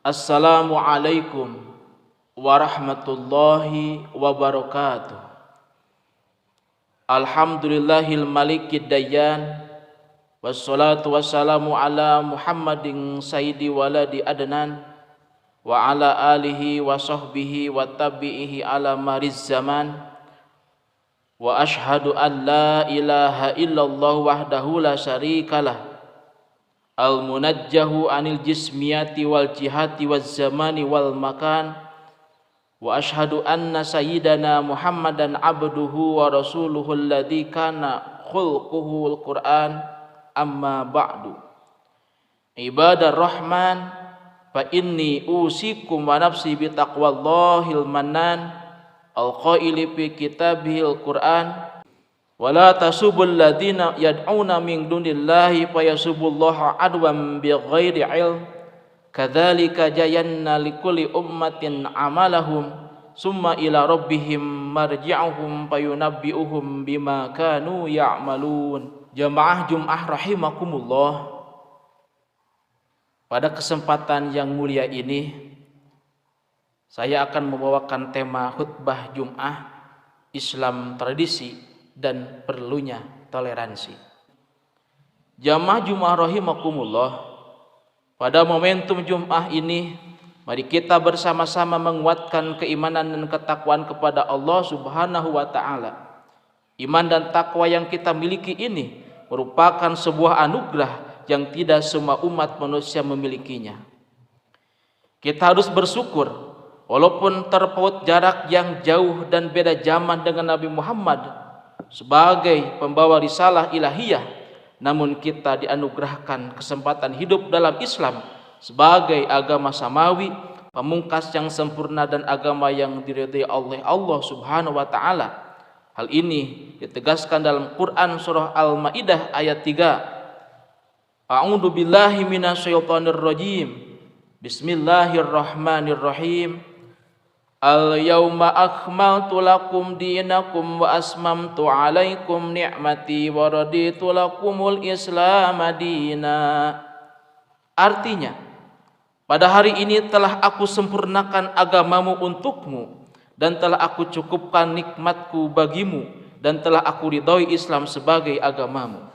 Assalamualaikum warahmatullahi wabarakatuh. Alhamdulillahil malikid dayyan, wassalatu wassalamu ala Muhammadin sayyidi waladi adnan wa ala alihi wa sahbihi wa tabi'ihi ala mariz zaman. Wa ashhadu an la ilaha illallah wahdahu la syarikalah, al-munajjahu anil jismiyati wal jihati wal zamani wal makan. Wa ashhadu anna sayyidana Muhammadan abduhu wa rasuluhu alladhi kana khulquhu al-Qur'an. Amma ba'du. Ibadar rahman, fa inni usikum wa nafsi bi taqwallahil mannan, al-qaili fi kitabihil Qur'an. Wala tasubul ladina yad'una min dunillahi fayasubullaha adwan bighairi ilm. Kadzalika jayanna likulli ummatin amalahum summa ila rabbihim marji'uhum fayunabbi'uhum bima kanu ya'malun. Jamaah Jum'ah rahimakumullah. Pada kesempatan yang mulia ini saya akan membawakan tema khutbah Jum'ah, Islam tradisi dan perlunya toleransi. Jamaah Jum'ah rahimakumullah, pada momentum Jum'ah ini mari kita bersama-sama menguatkan keimanan dan ketakwaan kepada Allah Subhanahu wa taala. Iman dan takwa yang kita miliki ini merupakan sebuah anugerah yang tidak semua umat manusia memilikinya. Kita harus bersyukur walaupun terpaut jarak yang jauh dan beda zaman dengan Nabi Muhammad sebagai pembawa risalah ilahiyah, namun kita dianugerahkan kesempatan hidup dalam Islam sebagai agama samawi, pamungkas yang sempurna dan agama yang diridhai oleh Allah Subhanahu wa taala. Hal ini ditegaskan dalam Quran surah Al-Maidah ayat 3. A'udzu billahi minasyaitonir rajim. Bismillahirrahmanirrahim. Al-yawma akmaltu lakum dinakum wa asmamtu alaikum ni'mati wa raditu lakumul Islam madina. Artinya, pada hari ini telah aku sempurnakan agamamu untukmu, dan telah aku cukupkan nikmatku bagimu, dan telah aku ridhoi Islam sebagai agamamu.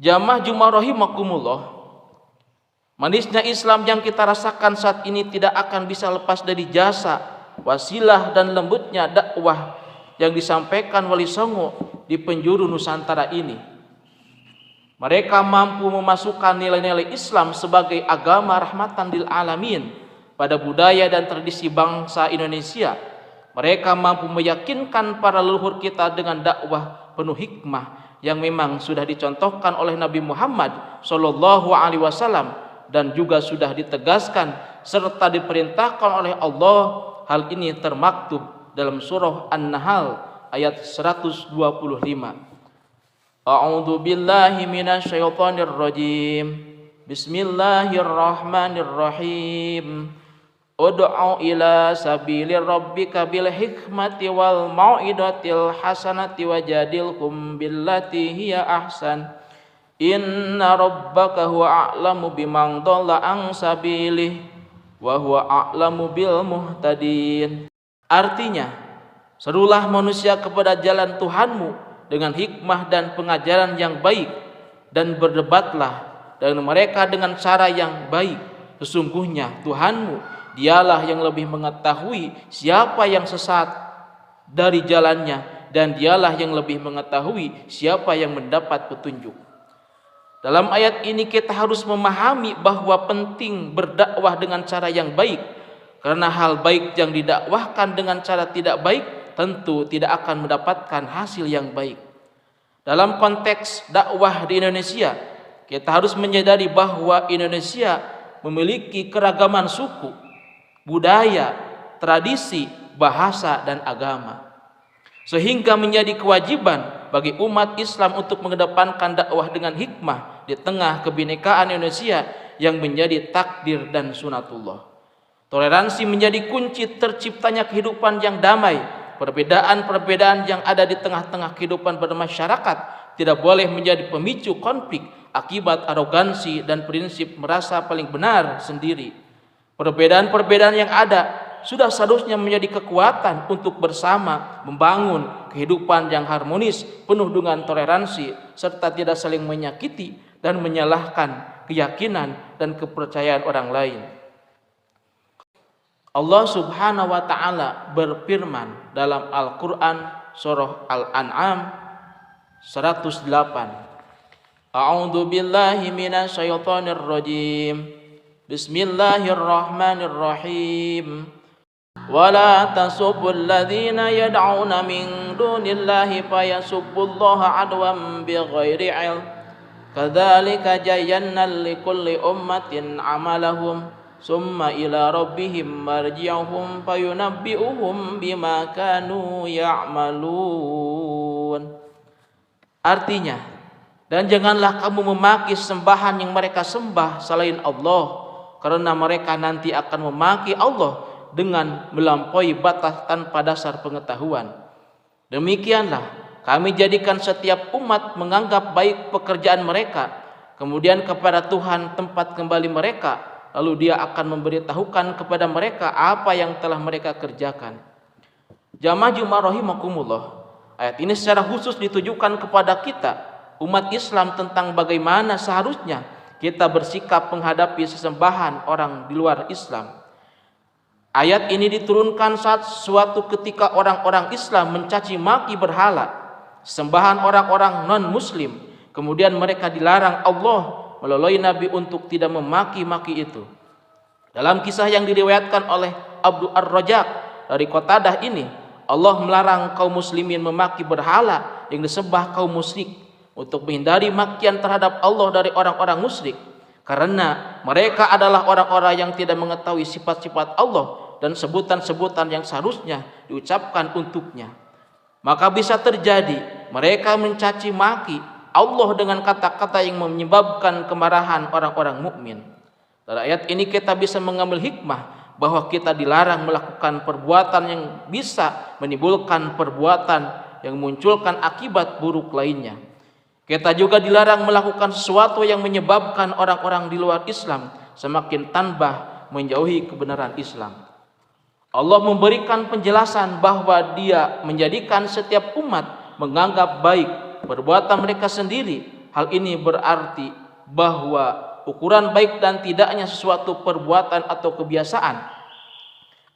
Jamaah Jum'ah rahimakumullah, manisnya Islam yang kita rasakan saat ini tidak akan bisa lepas dari jasa, wasilah dan lembutnya dakwah yang disampaikan Wali Songo di penjuru Nusantara ini. Mereka mampu memasukkan nilai-nilai Islam sebagai agama rahmatan lil alamin pada budaya dan tradisi bangsa Indonesia. Mereka mampu meyakinkan para leluhur kita dengan dakwah penuh hikmah yang memang sudah dicontohkan oleh Nabi Muhammad sallallahu alaihi wasallam dan juga sudah ditegaskan serta diperintahkan oleh Allah. Hal ini termaktub dalam surah An-Nahl ayat 125. A'udzu billahi minasyaitonir rajim. Bismillahirrahmanirrahim. Ud'u ila sabilir rabbika bil hikmati wal mau'izatil hasanati wajadilhum billati hiya ahsan. Inna rabbaka huwa a'lamu biman dhalla an sabilihi wa huwa a'lamu bil muhtadin. Artinya, serulah manusia kepada jalan Tuhanmu dengan hikmah dan pengajaran yang baik, dan berdebatlah dengan mereka dengan cara yang baik. Sesungguhnya Tuhanmu dialah yang lebih mengetahui siapa yang sesat dari jalannya, dan dialah yang lebih mengetahui siapa yang mendapat petunjuk. Dalam ayat ini kita harus memahami bahwa penting berdakwah dengan cara yang baik, karena hal baik yang didakwahkan dengan cara tidak baik tentu tidak akan mendapatkan hasil yang baik. Dalam konteks dakwah di Indonesia, kita harus menyadari bahwa Indonesia memiliki keragaman suku, budaya, tradisi, bahasa, dan agama, sehingga menjadi kewajiban bagi umat Islam untuk mengedepankan dakwah dengan hikmah di tengah kebinekaan Indonesia yang menjadi takdir dan sunatullah. Toleransi menjadi kunci terciptanya kehidupan yang damai. Perbedaan-perbedaan yang ada di tengah-tengah kehidupan bermasyarakat tidak boleh menjadi pemicu konflik akibat arogansi dan prinsip merasa paling benar sendiri. Perbedaan-perbedaan yang ada sudah seharusnya menjadi kekuatan untuk bersama membangun kehidupan yang harmonis, penuh dengan toleransi, serta tidak saling menyakiti dan menyalahkan keyakinan dan kepercayaan orang lain. Allah Subhanahu wa taala berfirman dalam Al-Qur'an surah Al-An'am 108. A'udzu billahi minasyaitonir rajim. Bismillahirrahmanirrahim. Wala tasubbul ladzina yad'una min dunillahi fayasubbullaha adwan bighairi 'ilm. Kadzalika zayyana likulli ummatin 'amalahum summa ila rabbihim marji'uhum fayunabbi'uhum bima kanu ya'malun. Artinya, dan janganlah kamu memaki sembahan yang mereka sembah selain Allah, karena mereka nanti akan memaki Allah dengan melampaui batas tanpa dasar pengetahuan. Demikianlah kami jadikan setiap umat menganggap baik pekerjaan mereka, kemudian kepada Tuhan tempat kembali mereka, lalu Dia akan memberitahukan kepada mereka apa yang telah mereka kerjakan. Jamaah Jumat rahimakumullah, ayat ini secara khusus ditujukan kepada kita umat Islam tentang bagaimana seharusnya kita bersikap menghadapi sesembahan orang di luar Islam. Ayat ini diturunkan saat suatu ketika orang-orang Islam mencaci maki berhala, sembahan orang-orang non-muslim. Kemudian mereka dilarang Allah melalui Nabi untuk tidak memaki-maki itu. Dalam kisah yang diriwayatkan oleh Abdul Ar-Rajaq dari Qatadah ini, Allah melarang kaum muslimin memaki berhala yang disembah kaum musyrik untuk menghindari makian terhadap Allah dari orang-orang musyrik, karena mereka adalah orang-orang yang tidak mengetahui sifat-sifat Allah dan sebutan-sebutan yang seharusnya diucapkan untuknya. Maka bisa terjadi mereka mencaci maki Allah dengan kata-kata yang menyebabkan kemarahan orang-orang mukmin. Dari ayat ini kita bisa mengambil hikmah bahwa kita dilarang melakukan perbuatan yang bisa menimbulkan perbuatan yang memunculkan akibat buruk lainnya. Kita juga dilarang melakukan sesuatu yang menyebabkan orang-orang di luar Islam semakin tambah menjauhi kebenaran Islam. Allah memberikan penjelasan bahwa Dia menjadikan setiap umat menganggap baik perbuatan mereka sendiri. Hal ini berarti bahwa ukuran baik dan tidaknya sesuatu perbuatan atau kebiasaan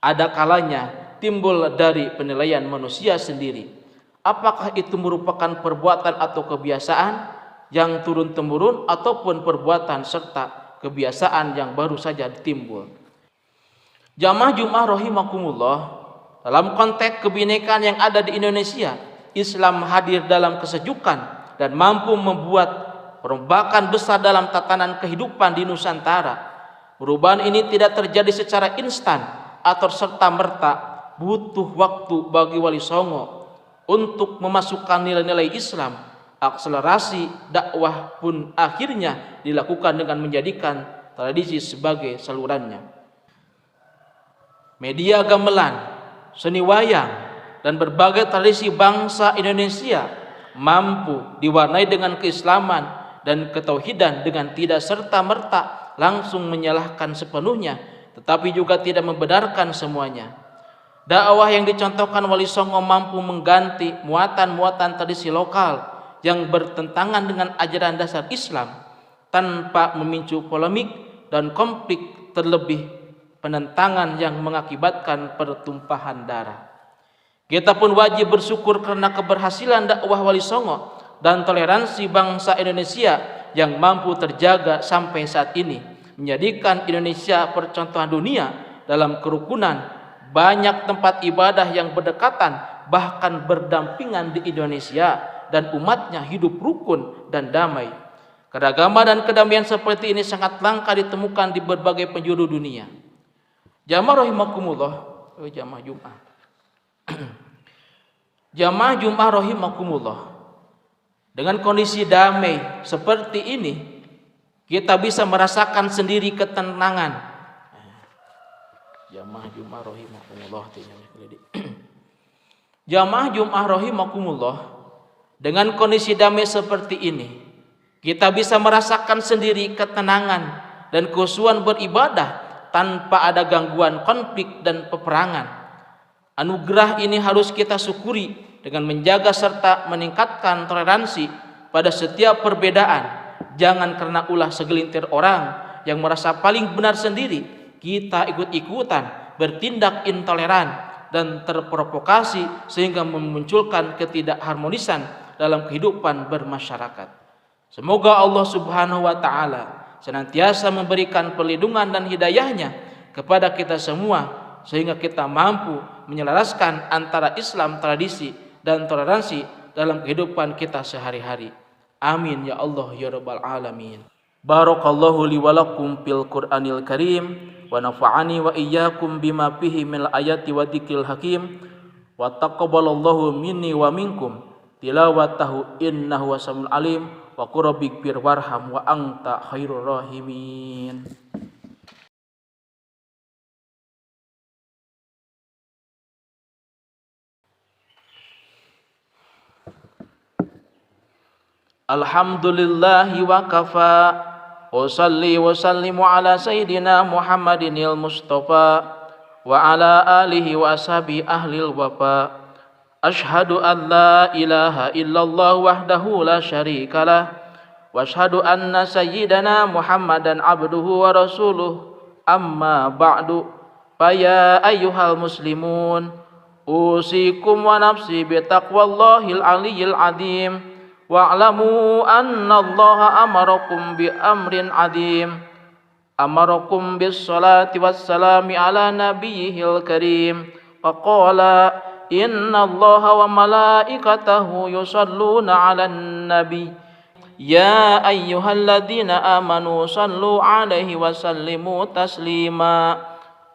ada kalanya timbul dari penilaian manusia sendiri. Apakah itu merupakan perbuatan atau kebiasaan yang turun-temurun ataupun perbuatan serta kebiasaan yang baru saja timbul. Jamaah Jumat rahimakumullah, dalam konteks kebinekaan yang ada di Indonesia, Islam hadir dalam kesejukan dan mampu membuat perubahan besar dalam tatanan kehidupan di Nusantara. Perubahan ini tidak terjadi secara instan atau serta-merta, butuh waktu bagi Wali Songo untuk memasukkan nilai-nilai Islam. Akselerasi dakwah pun akhirnya dilakukan dengan menjadikan tradisi sebagai salurannya. Media gamelan, seni wayang, dan berbagai tradisi bangsa Indonesia mampu diwarnai dengan keislaman dan ketauhidan dengan tidak serta-merta langsung menyalahkan sepenuhnya, tetapi juga tidak membenarkan semuanya. Dakwah yang dicontohkan Wali Songo mampu mengganti muatan-muatan tradisi lokal yang bertentangan dengan ajaran dasar Islam tanpa memicu polemik dan konflik, terlebih penentangan yang mengakibatkan pertumpahan darah. Kita pun wajib bersyukur karena keberhasilan dakwah Wali Songo dan toleransi bangsa Indonesia yang mampu terjaga sampai saat ini, menjadikan Indonesia percontohan dunia dalam kerukunan. Banyak tempat ibadah yang berdekatan bahkan berdampingan di Indonesia dan umatnya hidup rukun dan damai. Keragaman dan kedamaian seperti ini sangat langka ditemukan di berbagai penjuru dunia. Jamaah rahimakumullah, jamaah Jumat. Jamaah Jumat rahimakumullah. Dengan kondisi damai seperti ini, kita bisa merasakan sendiri ketenangan. Jamaah Jumat rahimakumullah. Jamaah Jumat rahimakumullah. Dengan kondisi damai seperti ini, kita bisa merasakan sendiri ketenangan dan kekhusyuan beribadah tanpa ada gangguan konflik dan peperangan. Anugerah ini harus kita syukuri dengan menjaga serta meningkatkan toleransi pada setiap perbedaan. Jangan karena ulah segelintir orang yang merasa paling benar sendiri, kita ikut-ikutan bertindak intoleran dan terprovokasi sehingga memunculkan ketidakharmonisan dalam kehidupan bermasyarakat. Semoga Allah Subhanahu wa taala senantiasa memberikan perlindungan dan hidayahnya kepada kita semua sehingga kita mampu menyelaraskan antara Islam tradisi dan toleransi dalam kehidupan kita sehari-hari. Amin ya Allah ya rabbal alamin. Barakallahu li wa lakum fil Qur'anil Karim wa nafa'ani wa iyyakum bima fihi minal ayati wa dzikril hakim wa taqabbalallahu minni wa minkum tilawatahu innahu wasamiul alim wa qur rabbikfir warham wa anta khairur rahimin. Alhamdulillahi wa kafa wa salli wa sallimu ala sayyidina Muhammadinil Mustafa wa ala alihi wa ashabi ahlil wafa. Ashhadu an la ilaha illallah wahdahu la syarikalah wa ashhadu anna sayyidana Muhammadan abduhu wa rasuluh. Amma ba'du, faya ayyuhal muslimun usikum wa nafsi bitaqwallahil aliyyil azim. Wa'lamu anna Allaha amarakum bi amrin adim. Amarakum bis salati wassalami ala nabiyyihil karim. Faqala inna Allaha wa malaikatahu yusalluna ala nabi. Ya ayyuhalladzina amanu sallu alaihi wa sallimu taslima.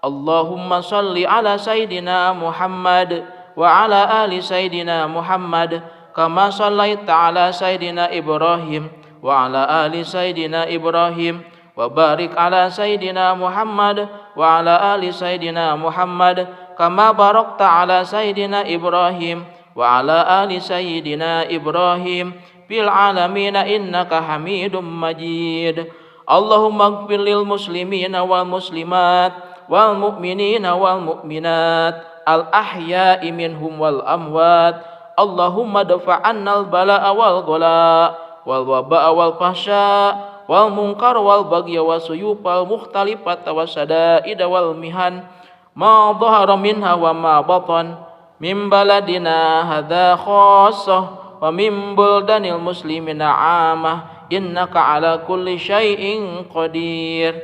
Allahumma salli ala sayyidina Muhammad wa ala ali sayyidina Muhammad kama shallaita ala sayyidina Ibrahim wa ala ali sayyidina Ibrahim wa barik ala sayyidina Muhammad wa ala ali sayyidina Muhammad kama barakta ala sayyidina Ibrahim wa ala ali sayyidina Ibrahim fil alamin innaka Hamidum Majid. Allahumma ighfir lil muslimina wal muslimat wal mu'minina wal mu'minat al ahya'i minhum wal amwat. Allahumma dafa'anna al-bala'a wal ghala wal waba'a wal fahsya wal munkar wal bagya wa suyufal mukhtalifata wa sadaida wal mihan ma dhahara minha wa ma batan min baladina hadha khassah wa min buldanil muslimina 'amah innaka ala kulli syai'in qadir.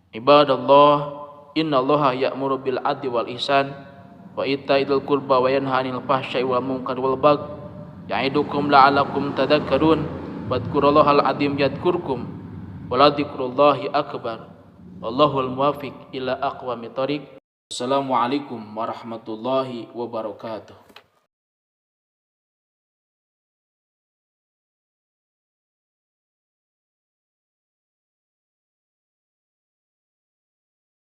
Ibadallah, innallaha ya'muru bil 'adli wal ihsan wa ita'idil qurba wa yanha 'anil fahsya'i wal munkari wal baghi ya'idukum la'allakum tadhakkarun wadhkurullahal 'azim yadhkurkum wa la dzikrullahi akbar wallahul muwaffiq ila aqwamit thoriq. Assalamualaikum warahmatullahi wabarakatuh.